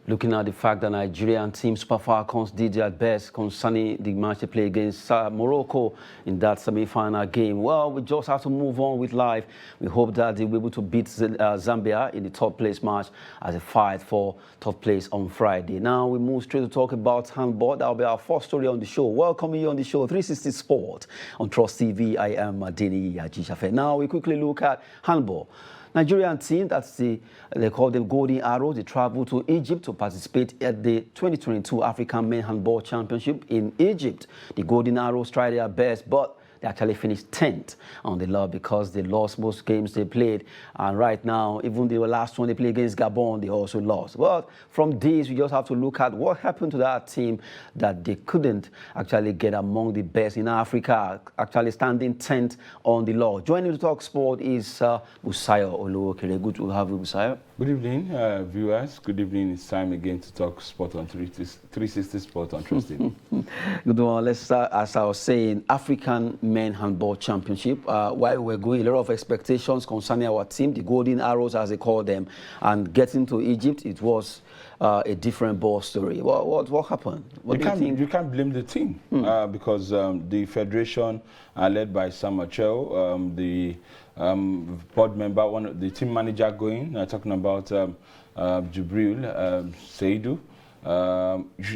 Looking at the fact that Nigerian team Super Falcons did their best concerning the match they played against Morocco in that semi-final game. Well, we just have to move on with life. We hope that they'll be able to beat Zambia in the third place match as a fight for third place on Friday. Now we move straight to talk about handball. That'll be our first story on the show. Welcome you on the show, 360 Sport on Trust TV. I am Adeni Ajishafe. Now we quickly look at handball. Nigerian team, they call them Golden Arrows, they traveled to Egypt to participate at the 2022 African Men Handball Championship in Egypt. The Golden Arrows tried their best, but they actually finished 10th on the lot because they lost most games they played. And right now, even the last one they played against Gabon, they also lost. Well, from this, we just have to look at what happened to that team that they couldn't actually get among the best in Africa, actually standing 10th on the lot. Joining me to talk sport is Busayo Oluokere. Good to have you, Busayo. Good evening, viewers. Good evening. It's time again to talk sport on 360 Sport on Trust TV. Good one. Let's start, as I was saying, African Men Handball Championship. While we're going, a lot of expectations concerning our team, the Golden Arrows, as they call them, and getting to Egypt, it was a different ball story. What happened? What do you think? You can't blame the team because the federation, led by Sam Achel, the board member, one of the team manager going, talking about Jibril Seidu.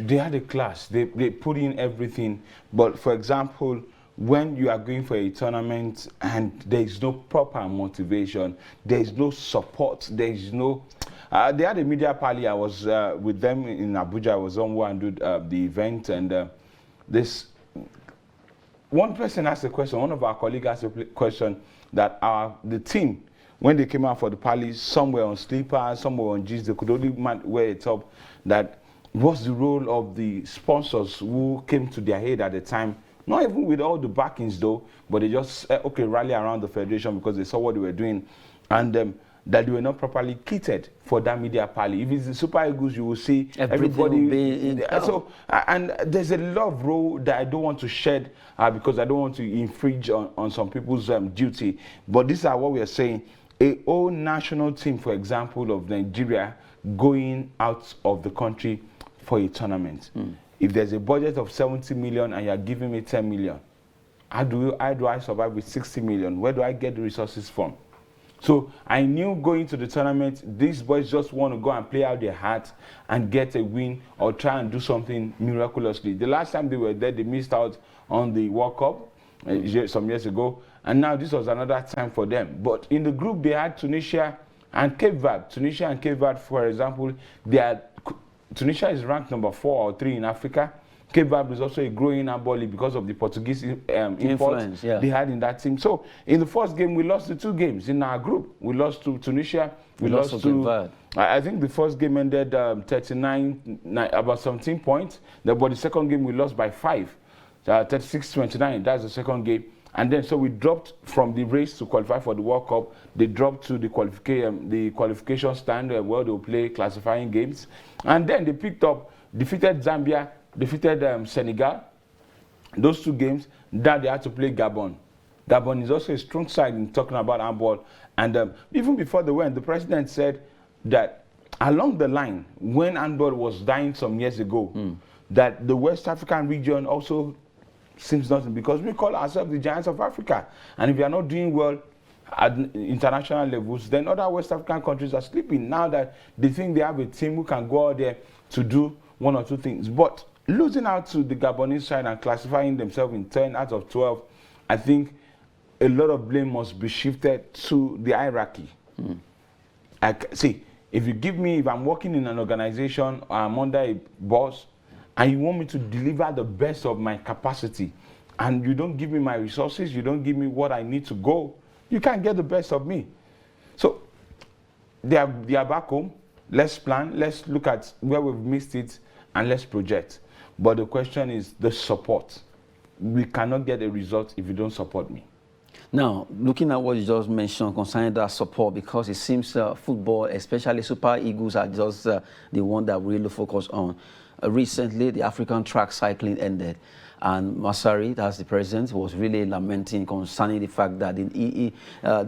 They had a class. They put in everything. But for example, when you are going for a tournament and there is no proper motivation, there is no support, there is no. They had a media party. I was with them in Abuja. I was on one and do the event, and this one person asked a question. One of our colleagues asked a question that the team, when they came out for the party, some were on sleepers, some were on jeans. They could only wear a top. That was the role of the sponsors who came to their head at the time. Not even with all the backings though, but they just okay rally around the federation because they saw what they were doing, and that they were not properly kitted for that media party. If it's the Super Eagles, you will see everybody. And there's a lot of role that I don't want to shed because I don't want to infringe on some people's duty. But these are what we are saying. A whole national team, for example, of Nigeria going out of the country for a tournament. If there's a budget of 70 million and you're giving me 10 million, how do I survive with 60 million? Where do I get the resources from? So I knew going to the tournament, these boys just want to go and play out their heart and get a win or try and do something miraculously. The last time they were there, they missed out on the World Cup some years ago, and now this was another time for them. But in the group, they had Tunisia and Cape Verde. Tunisia and Cape Verde, for example, Tunisia is ranked number 4 or 3 in Africa. Cape Verde is also a growing handball league because of the Portuguese imports they had in that team. So in the first game, we lost the 2 games in our group. We lost to Tunisia. We lost to Cape Verde. I think the first game ended 39, about 17 points. But the second game, we lost by 5, 36-29. That's the second game. And then, so we dropped from the race to qualify for the World Cup. They dropped to the qualification stand where they'll play classifying games. And then they picked up, defeated Zambia, defeated Senegal. Those 2 games, that they had to play Gabon. Gabon is also a strong side in talking about handball. And even before they went, the president said that along the line, when handball was dying some years ago, that the West African region also seems nothing, because we call ourselves the giants of Africa. And if we are not doing well at international levels, then other West African countries are sleeping now that they think they have a team who can go out there to do 1 or 2 things. But losing out to the Gabonese side and classifying themselves in 10 out of 12, I think a lot of blame must be shifted to the hierarchy. See, if I'm working in an organization, I'm under a boss, and you want me to deliver the best of my capacity, and you don't give me my resources, you don't give me what I need to go, you can't get the best of me. So they are back home. Let's plan. Let's look at where we've missed it, and let's project. But the question is the support. We cannot get a result if you don't support me. Now, looking at what you just mentioned concerning that support, because it seems football, especially Super Eagles, are just the one that we really focus on. Recently, the African track cycling ended. And Masari, that's the president, was really lamenting concerning the fact that the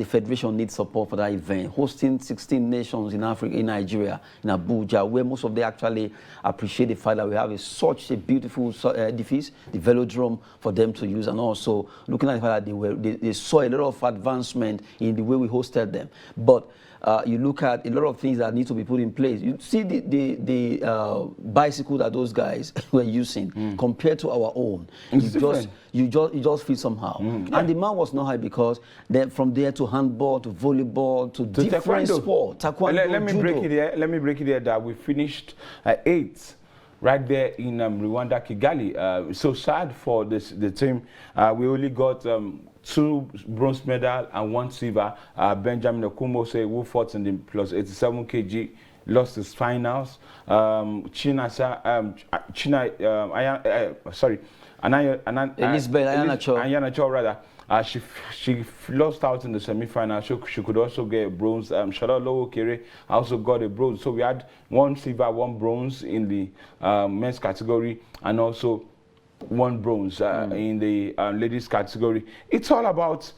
federation needs support for that event. Hosting 16 nations in Africa, in Nigeria, in Abuja, where most of them actually appreciate the fact that we have such a beautiful edifice, the velodrome for them to use, and also looking at the fact that they saw a lot of advancement in the way we hosted them. But you look at a lot of things that need to be put in place. You see the bicycle that those guys were using compared to our own. You just feel somehow. And the man was not high because then from there to handball to volleyball to different sports. Taekwondo, let me break it here that we finished 8th. Right there in Rwanda, Kigali. So sad for the team. We only got 2 bronze medals and 1 silver. Benjamin Okumose, who fought in the plus 87 kg, lost his finals. Elizabeth Ayana Cho rather. She lost out in the semi-final. She could also get a bronze. Charlotte Lowo-Kere also got a bronze. So we had 1 silver, 1 bronze in the men's category, and also 1 bronze in the ladies category. It's all about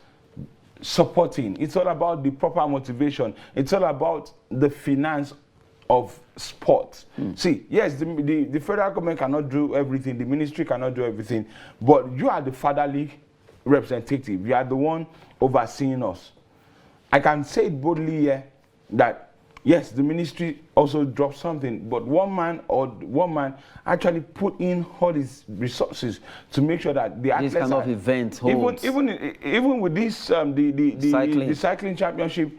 supporting. It's all about the proper motivation. It's all about the finance of sport. See, yes, the federal government cannot do everything. The ministry cannot do everything. But you are the fatherly representative. You are the one overseeing us. I can say it boldly here that yes, the ministry also dropped something, but one man actually put in all his resources to make sure that the athletes, this kind of event holds. Even with this the cycling championship,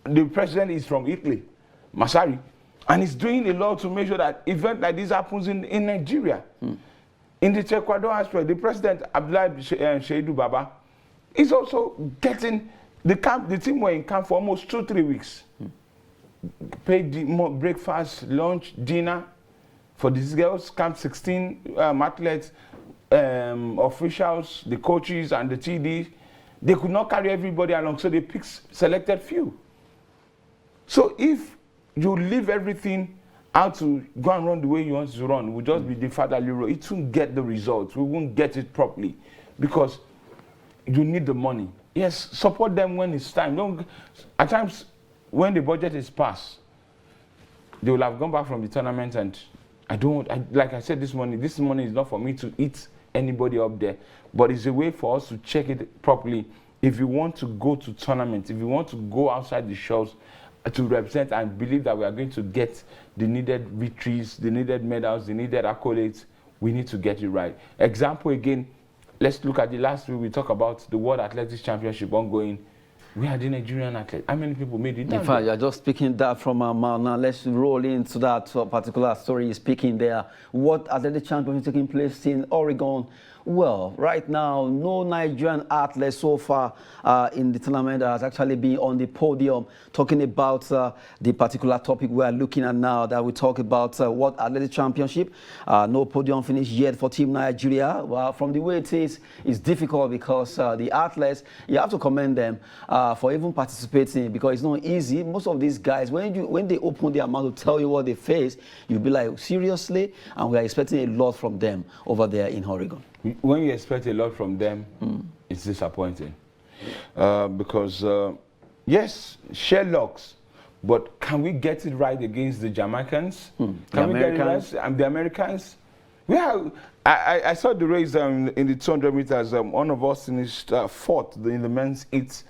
the president is from Italy, Masari, and he's doing a lot to make sure that event like this happens in Nigeria. In the Taekwondo aspect, the president, Abdullahi Shaidu Baba, is also getting the camp. The team were in camp for almost 2-3 weeks. Paid breakfast, lunch, dinner for these girls. Camp 16 athletes, officials, the coaches, and the TD. They could not carry everybody along, so they picked selected few. So if you leave everything out to go and run the way you want to run, will just be the fatherly role. It won't get the results. We won't get it properly because you need the money. Yes, support them when it's time. Don't. At times, when the budget is passed, they will have gone back from the tournament, and like I said this morning is not for me to eat anybody up there, but it's a way for us to check it properly. If you want to go to tournaments, if you want to go outside the shores to represent and believe that we are going to get the needed victories, the needed medals, the needed accolades, we need to get it right. Example again, let's look at the last week. We talk about the World Athletics Championship ongoing. We had the Nigerian athlete. How many people made it? In fact, you're just speaking that from our mouth. Now let's roll into that particular story you're speaking there. What athletic championship taking place in Oregon? Well, right now, no Nigerian athlete so far in the tournament has actually been on the podium talking about the particular topic we are looking at now, that we talk about World Athletic Championship. No podium finish yet for Team Nigeria. Well, from the way it is, it's difficult because the athletes, you have to commend them for even participating, because it's not easy. Most of these guys, when they open their mouth to tell you what they face, you'll be like, seriously? And we are expecting a lot from them over there in Oregon. When you expect a lot from them, it's disappointing. Because, yes, Sherlock's, but can we get it right against the Jamaicans? Can we get it right? And the Americans? Yeah, I saw the race in the 200 meters. One of us finished 4th in the men's heat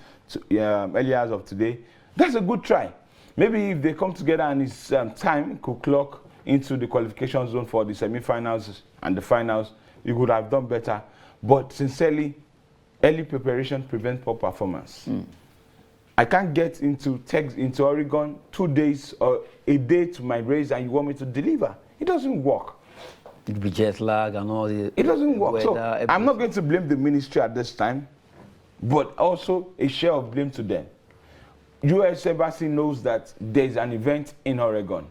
early hours of today. That's a good try. Maybe if they come together and it's time could clock into the qualification zone for the semi-finals and the finals, you would have done better. But sincerely, early preparation prevents poor performance. I can't get into Oregon 2 days or a day to my race and you want me to deliver. It doesn't work. It'll be jet lag and all the... It doesn't work. Weather, so everything. I'm not going to blame the ministry at this time, but also a share of blame to them. U.S. Embassy knows that there's an event in Oregon.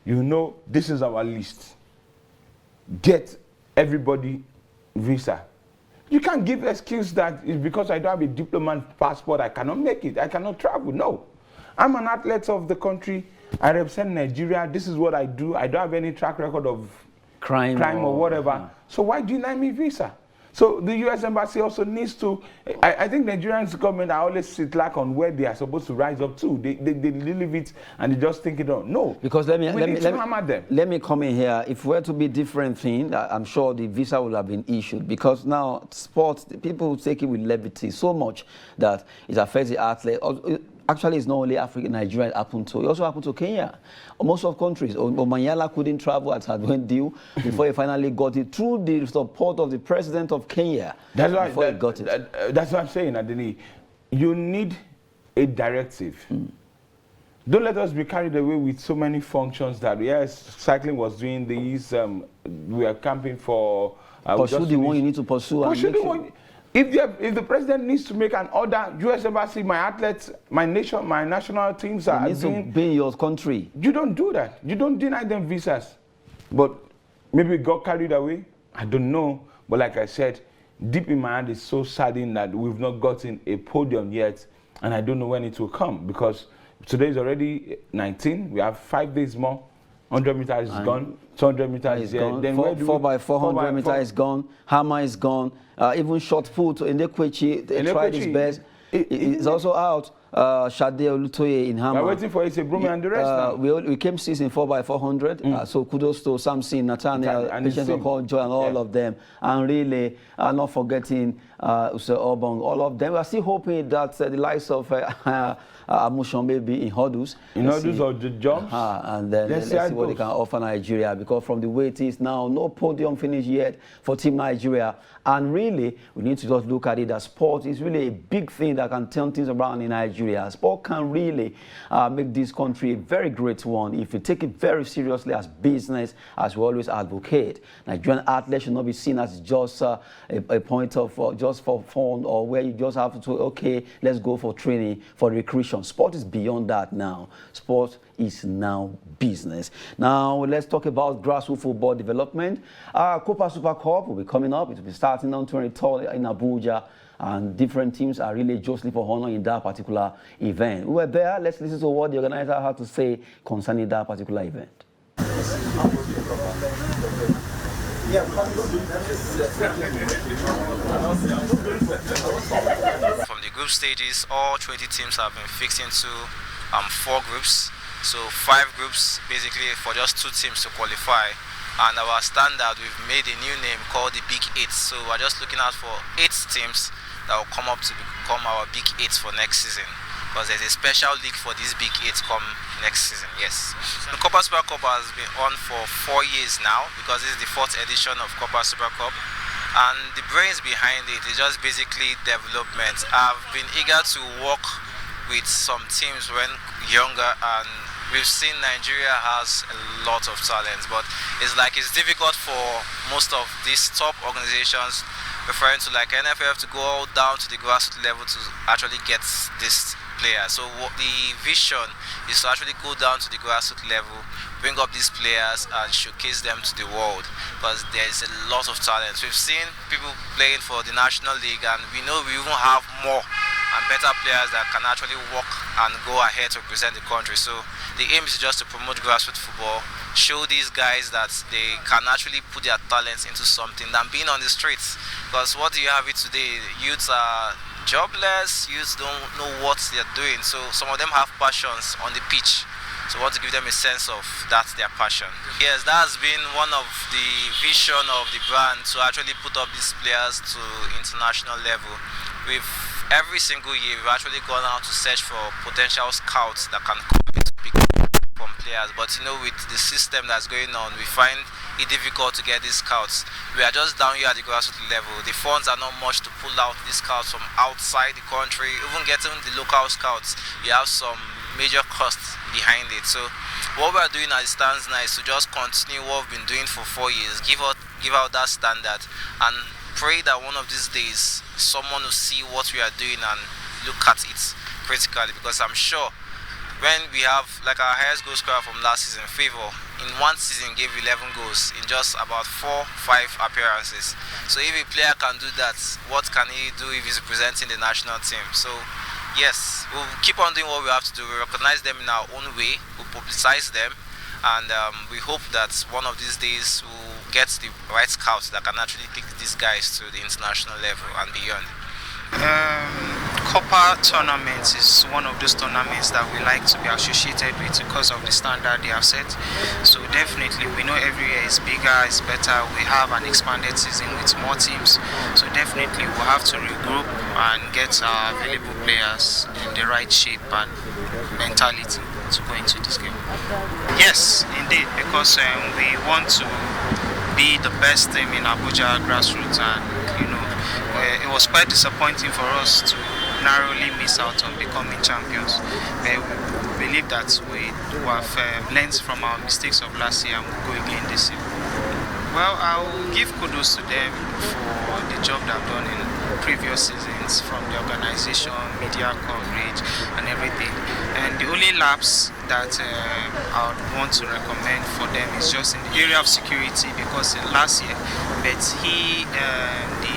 You know, this is our list. Get everybody visa. You can't give excuse that it's because I don't have a diplomat passport, I cannot make it, I cannot travel. No. I'm an athlete of the country. I represent Nigeria. This is what I do. I don't have any track record of crime or whatever. So why deny me visa? So the U.S. Embassy also needs to, I think Nigerians government are always sit lack on where they are supposed to rise up to. They leave it and they just think it on. No, because let me hammer them. Let me come in here. If we're to be different thing, I'm sure the visa will have been issued, because now sports, people take it with levity so much that it affects the athlete. Actually, it's not only Africa, Nigeria it happened to. It also happened to Kenya. Most of countries. Omanyala couldn't travel at went due before he finally got it through the support of the president of Kenya. That's why he got it. That's what I'm saying, Adeni. You need a directive. Don't let us be carried away with so many functions that, yes, cycling was doing these. We are camping for. Pursue the one you need to pursue. Pursue the one. If the president needs to make an order, U.S. Embassy, my athletes, my nation, my national teams are doing. To be in your country. You don't do that. You don't deny them visas. But maybe we got carried away. I don't know. But like I said, deep in my hand is so saddening that we've not gotten a podium yet, and I don't know when it will come, because today is already 19. We have 5 days more. 100 meters is gone. 200 meters is gone. Then 4x400 meters is gone. Hammer is gone. Even shot put, Ndekwechi tried his best. It's also out. Shade Olutoye in Hammer. We're waiting for Ise Brumi and the rest now. We came 6th in 4x400. So kudos to Samson, Nathaniel, Patience of Joy, and all of them. And really, not forgetting Use Obong, all of them. We're still hoping that the likes of Amushon may be in hurdles. In hurdles or the jumps. And then let's see what they can offer Nigeria, because from the way it is now, no podium finish yet for Team Nigeria. And really, we need to just look at it as sport is really a big thing that can turn things around in Nigeria. Sport can really make this country a very great one if you take it very seriously as business, as we always advocate. Nigerian athletes should not be seen as just a point of just for fun, or where you just have to, okay, let's go for training, for recreation. Sport is beyond that now. Sport is now business. Now, let's talk about grassroots football development. Copa Super Cup will be coming up. It will be starting on 23rd in Abuja, and different teams are really jostling for honor in that particular event. We were there. Let's listen to what the organizer had to say concerning that particular event. From the group stages, all 20 teams have been fixed into 4 groups. So 5 groups basically for just 2 teams to qualify. And our standard, we've made a new name called the Big 8. So we're just looking out for 8 teams that will come up to become our Big 8 for next season. Because there's a special league for these Big 8 come next season, yes. The Copa Super Cup has been on for 4 years now, because this is the 4th edition of Copa Super Cup. And the brains behind it is just basically development. I've been eager to work with some teams when younger, and we've seen Nigeria has a lot of talent, but it's difficult for most of these top organizations, referring to like NFF, to go down to the grassroots level to actually get this player. So what the vision is to actually go down to the grassroots level, bring up these players and showcase them to the world, because there's a lot of talent. We've seen people playing for the National League, and we know we even have more and better players that can actually work and go ahead to represent the country. So the aim is just to promote grassroots football, show these guys that they can actually put their talents into something than being on the streets. Because what do you have it today? Youths are jobless, youths don't know what they're doing. So some of them have passions on the pitch. So we want to give them a sense of that's their passion. Yes, that's been one of the vision of the brand, to actually put up these players to international level. Every single year we've actually gone out to search for potential scouts that can come to pick from players, but with the system that's going on, we find it difficult to get these scouts. We are just down here at the grassroots level. The funds are not much to pull out these scouts from outside the country. Even getting the local scouts, you have some major costs behind it. So what we are doing as it stands now is to just continue what we've been doing for 4 years, give out that standard, and pray that one of these days someone will see what we are doing and look at it critically. Because I'm sure when we have, like, our highest goal scorer from last season, Favor, in one season gave 11 goals in just about 4-5 appearances. So if a player can do that, what can he do if he's representing the national team? So yes, we'll keep on doing what we have to do. We recognize them in our own way, we'll publicize them, and we hope that one of these days we'll get the right scouts that can actually take these guys to the international level and beyond? Copa tournaments is one of those tournaments that we like to be associated with because of the standard they have set. So definitely we know every year is bigger, it's better. We have an expanded season with more teams. So definitely we'll have to regroup and get our available players in the right shape and mentality to go into this game. Yes, indeed, because we want to be the best team in Abuja grassroots, and it was quite disappointing for us to narrowly miss out on becoming champions. But we believe that we have learned from our mistakes of last year and we'll go again this year. Well, I'll give kudos to them for the job they've done in previous seasons, from the organization, media coverage and everything. And the only lapse that I would want to recommend for them is just in the area of security, because last year, but the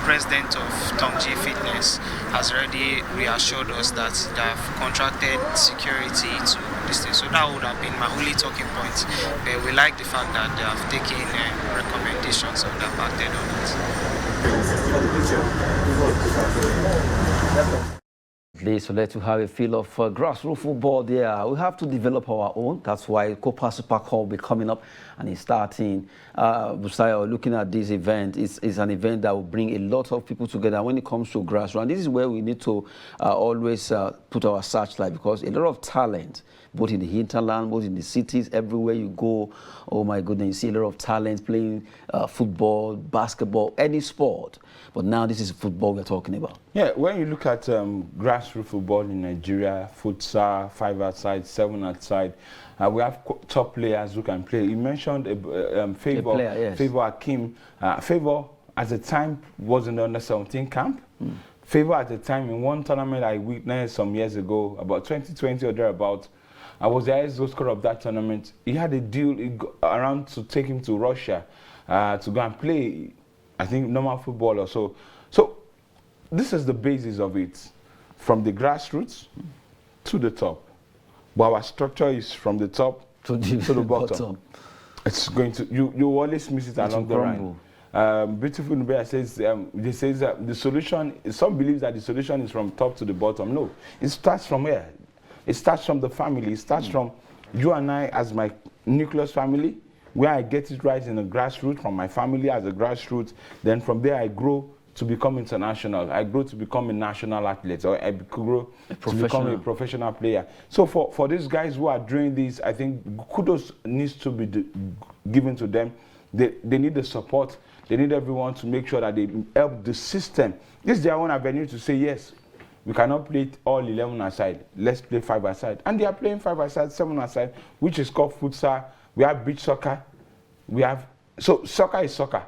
president of Tongji Fitness has already reassured us that they have contracted security to this thing. So that would have been my only talking point. But we like the fact that they have taken recommendations and they've acted on it. So let's have a feel of grassroots football there. We have to develop our own. That's why Copa Super Cup will be coming up and it's starting. Looking at this event, it's an event that will bring a lot of people together when it comes to grassroots. And this is where we need to always put our searchlight, because a lot of talent, both in the hinterland, both in the cities, everywhere you go, oh my goodness, you see a lot of talent playing football, basketball, any sport. But now this is football we're talking about. Yeah, when you look at grassroots football in Nigeria, futsal, 5-a-side, 7-a-side, we have top players who can play. You mentioned Favor, player, yes. Favor Akim. Favor, at the time, was in the under-17 camp. Favor, at the time, in one tournament I witnessed some years ago, about 2020 or thereabouts, I was the highest goal scorer of that tournament. He had a deal around to take him to Russia to go and play, I think, normal football or so. So this is the basis of it, from the grassroots to the top. But our structure is from the top to the bottom. It's going to, you always miss it along the line. Beautiful Nubia says, they say that the solution, some believe that the solution is from top to the bottom. No, it starts from where? It starts from the family. It starts from you and I as my nucleus family, where I get it right in the grassroots, from my family as a grassroots. Then from there I grow to become international. I grow to become a national athlete, or I grow to become a professional player. So for these guys who are doing this, I think kudos needs to be given to them. They need the support. They need everyone to make sure that they help the system. This is their own avenue to say, yes, we cannot play it all 11 aside. Let's play 5 aside. And they are playing 5 aside, 7 aside, which is called futsal. We have beach soccer. So soccer is soccer.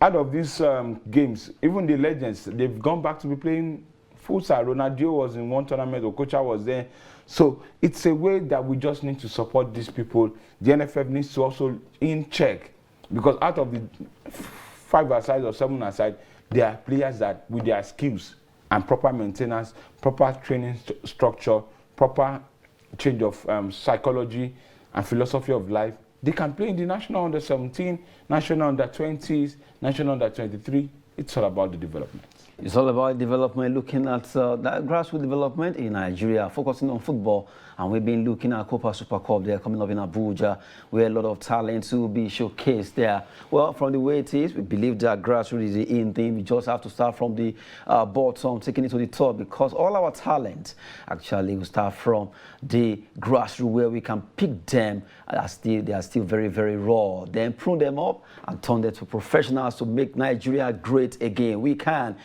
Out of these games, even the legends, they've gone back to be playing futsal. Ronaldinho was in one tournament, Okocha was there. So it's a way that we just need to support these people. The NFF needs to also in check, because out of the 5 aside or 7 aside, there are players that with their skills and proper maintenance, proper training structure, proper change of psychology and philosophy of life, they can play in the national under-17, national under-20s, national under-23. It's all about the development. It's all about development, looking at that grassroots development in Nigeria, focusing on football. And we've been looking at Copa Super Cup there coming up in Abuja, where a lot of talents will be showcased there. Well, from the way it is, we believe that grassroots is the in thing. We just have to start from the bottom, taking it to the top, because all our talent actually will start from the grassroots, where we can pick them. They are still very, very raw. Then prune them up and turn them to professionals to make Nigeria great again. We can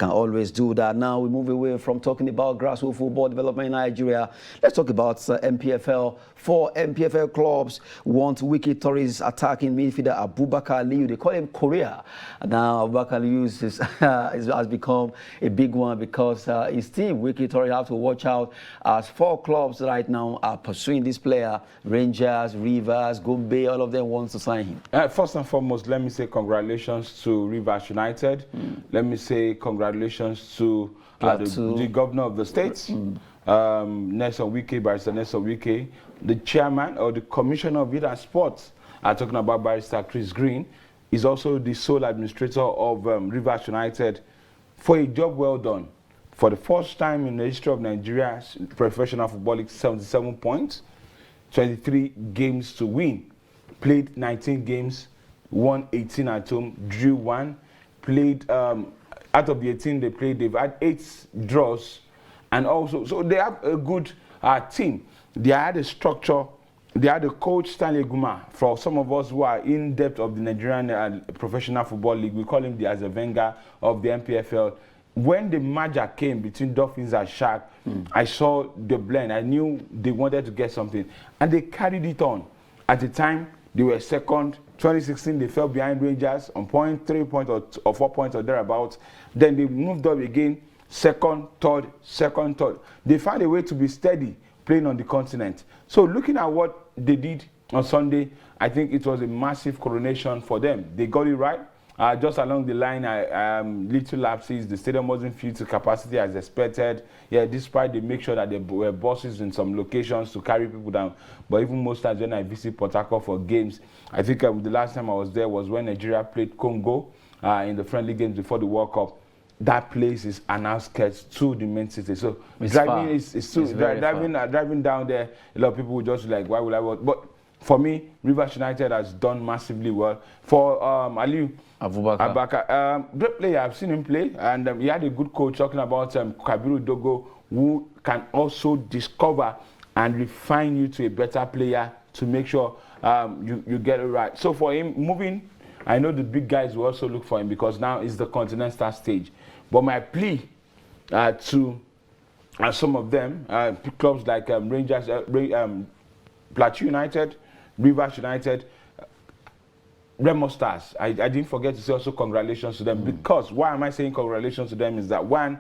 always do that. Now we move away from talking about grassroots football development in Nigeria. Let's talk about MPFL. 4 MPFL clubs want Wiki Tourist attacking midfielder Abubakar Aliyu. They call him Korea. Now Abubakar Aliyu has become a big one, because his team, Wiki Tourist, have to watch out, as 4 clubs right now are pursuing this player. Rangers, Rivers, Gombe, all of them want to sign him. First and foremost, let me say congratulations to Rivers United. Let me say congratulations to the governor of the state, Nelson Wike, Barrister Nelson Wike, the chairman or the commissioner of youth and sports, talking about Barrister Chris Green, is also the sole administrator of Rivers United, for a job well done. For the first time in the history of Nigeria's professional football league, 77 points, 23 games to win. Played 19 games, won 18 at home, drew 1. Played, out of the 18 they played, they've had 8 draws. And also, so they have a good team. They had a structure. They had a coach, Stanley Guma. For some of us who are in depth of the Nigerian professional football league, we call him the Azavenga of the NPFL. When the merger came between Dolphins and Shark, I saw the blend. I knew they wanted to get something. And they carried it on. At the time, they were second. 2016, they fell behind Rangers on 3 points or 4 points or thereabouts. Then they moved up again, second, third. They found a way to be steady, playing on the continent. So looking at what they did on Sunday, I think it was a massive coronation for them. They got it right. Just along the line, little lapses. The stadium wasn't filled to capacity as expected. Yeah, despite they make sure that there were buses in some locations to carry people down. But even most times when I visit Port Harcourt for games, I think the last time I was there was when Nigeria played Congo in the friendly games before the World Cup. That place is an outskirts to the main city. So driving driving down there, a lot of people would just be like, why would I work? But for me, Rivers United has done massively well. For Aliu Abubakar, great player. I've seen him play, and he had a good coach talking about Kabiru Dogo, who can also discover and refine you to a better player to make sure you get it right. So for him, moving, I know the big guys will also look for him because now it's the continental stage. But my plea to some of them, clubs like Rangers, Plateau United, Rivers United, Remo Stars, I didn't forget to say also congratulations to them. Because why am I saying congratulations to them is that, one,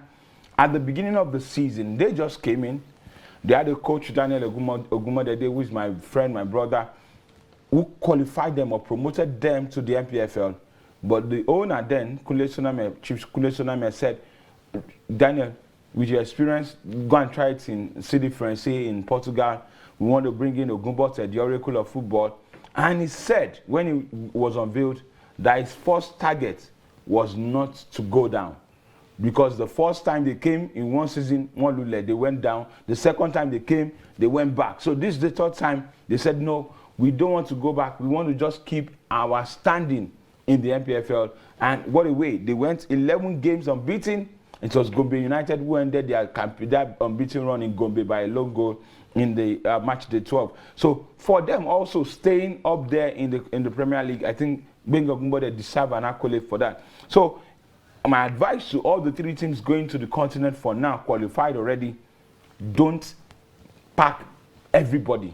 at the beginning of the season, they just came in. They had a coach, Daniel Ogumodede, who is my friend, my brother, who qualified them or promoted them to the NPFL. But the owner then, Chief Kule Soname, said, Daniel, with your experience, go and try it in City Francais in Portugal. We want to bring in Ogumbote, the oracle of football. And he said, when he was unveiled, that his first target was not to go down. Because the first time they came in one season, they went down. The second time they came, they went back. So this is the third time they said, no, we don't want to go back. We want to just keep our standing in the NPFL. And what a way. They went 11 games unbeaten. It was Gombe United who ended their unbeaten run in Gombe by a lone goal in the match day 12. So for them also staying up there in the Premier League, I think Benga Gumbode deserve an accolade for that. So my advice to all the 3 teams going to the continent for now, qualified already, don't pack everybody.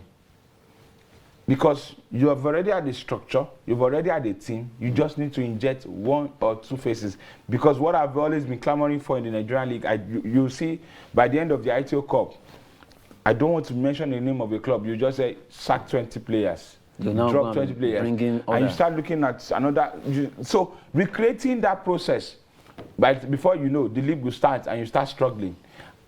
Because you have already had a structure, you've already had a team, you just need to inject 1 or 2 faces. Because what I've always been clamoring for in the Nigerian League, you'll see by the end of the ITO Cup, I don't want to mention the name of a club, you just say, sack 20 players. Drop 20 players. And you start looking at another. So recreating that process, but before you know, the league will start and you start struggling.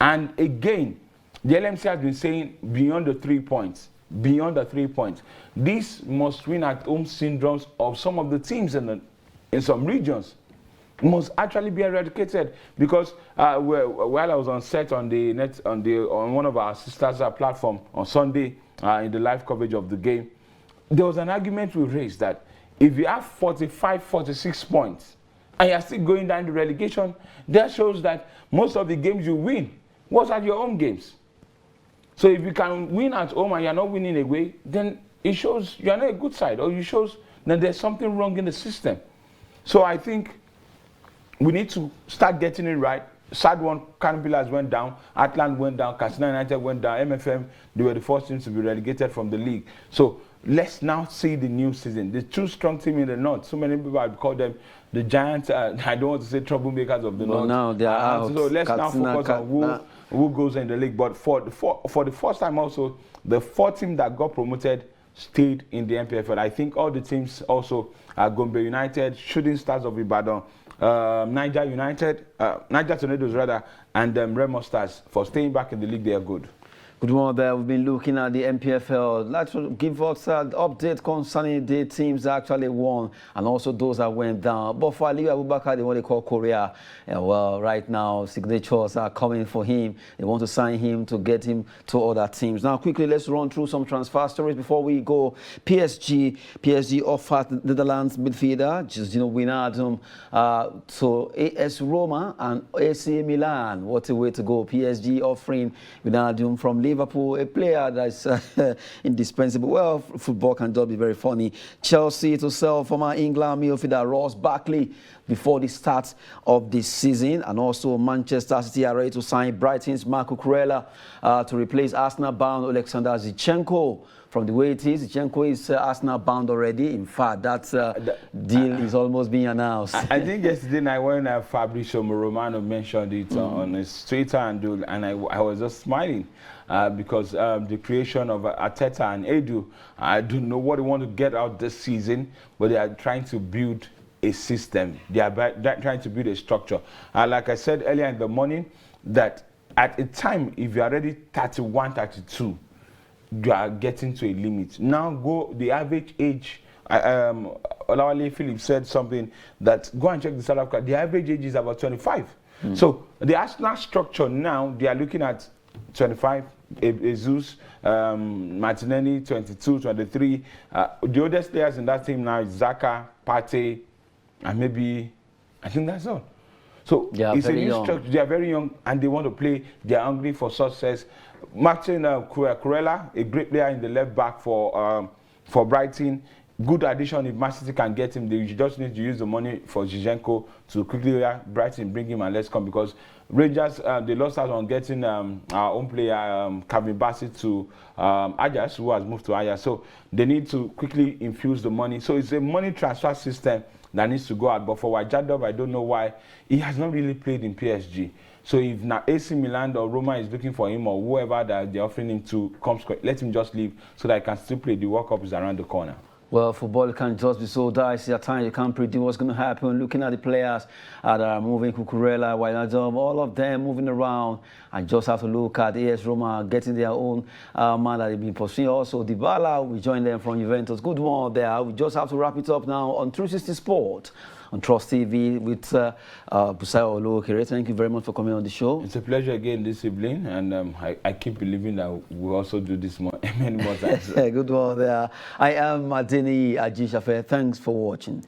And again, the LMC has been saying beyond the 3 points. Beyond the 3 points. This must win at home syndromes of some of the teams in some regions must actually be eradicated. Because while I was on set on the net on one of our sisters' platform on Sunday in the live coverage of the game, there was an argument we raised that if you have 45, 46 points and you're still going down the relegation, that shows that most of the games you win was at your home games. So if you can win at home and you're not winning away, then it shows you're not a good side, or it shows that there's something wrong in the system. So I think we need to start getting it right. SAD1, Canopilas went down, Atlant went down, Katsina United went down, MFM, they were the first teams to be relegated from the league. So let's now see the new season. The 2 strong teams in the north. So many people have called them the giants. I don't want to say troublemakers of the north. Now they are out. So let's now focus on who goes in the league. But for the first time also, the 4 teams that got promoted stayed in the NPFL. I think all the teams also are Gombe United, Shooting Stars of Ibadan, Niger United, Niger Tornadoes rather, and Remo Stars. For staying back in the league, they are good. Good morning there. We've been looking at the MPFL. Let's give us an update concerning the teams that actually won and also those that went down. But for Ali Abubakar, the one they call Korea, well, right now, signatures are coming for him. They want to sign him to get him to other teams. Now, quickly, let's run through some transfer stories before we go. PSG offered the Netherlands midfielder, Gino Wijnaldum, to AS Roma and AC Milan. What a way to go. PSG offering Wijnaldum from Liverpool, a player that's indispensable. Well, football can just be very funny. Chelsea to sell former England midfielder Ross Barkley before the start of this season, and also Manchester City are ready to sign Brighton's Marco Kurela to replace Arsenal-bound Alexander Zinchenko. From the way it is, Zinchenko is Arsenal-bound already. In fact, that deal is almost being announced. I think yesterday night when Fabrizio Romano mentioned it on his Twitter and I was just smiling because the creation of Arteta and Edu, I don't know what they want to get out this season, but they are trying to build a system. They are trying to build a structure. Like I said earlier in the morning, that at a time, if you are already 31, 32, you are getting to a limit. Now the average age, Olawale Phillips said something that, go and check the South Africa, the average age is about 25. So the Arsenal structure now, they are looking at 25, Jesus, Martinelli, 22, 23. The oldest players in that team now is Xhaka, Partey, and maybe, I think that's all. So it's a new structure. They are very young and they want to play. They are hungry for success. Martin Kurela, a great player in the left back for Brighton. Good addition if Man City can get him. They just need to use the money for Zinchenko to quickly Brighton bring him and let's come, because Rangers they lost out on getting our own player Calvin Bassett to Ajax, who has moved to Ajax. So they need to quickly infuse the money. So it's a money transfer system that needs to go out. But for Wijnaldum, I don't know why he has not really played in PSG. So if now AC Milan or Roma is looking for him or whoever that they're offering him to come, let him just leave so that he can still play. The World Cup is around the corner. Well, football can just be so dicey at times. You can't predict what's going to happen. Looking at the players that are moving, Cucurella, Wijnaldum, all of them moving around. And just have to look at AS Roma getting their own man that they've been pursuing. Also, Dybala, we joined them from Juventus. Good one there. We just have to wrap it up now on 360 Sport on Trust TV with Busayo Olokere. Thank you very much for coming on the show. It's a pleasure again this evening, and I keep believing that we'll also do this many more times. Good one there. I am Adeni Ajishafe. Thanks for watching.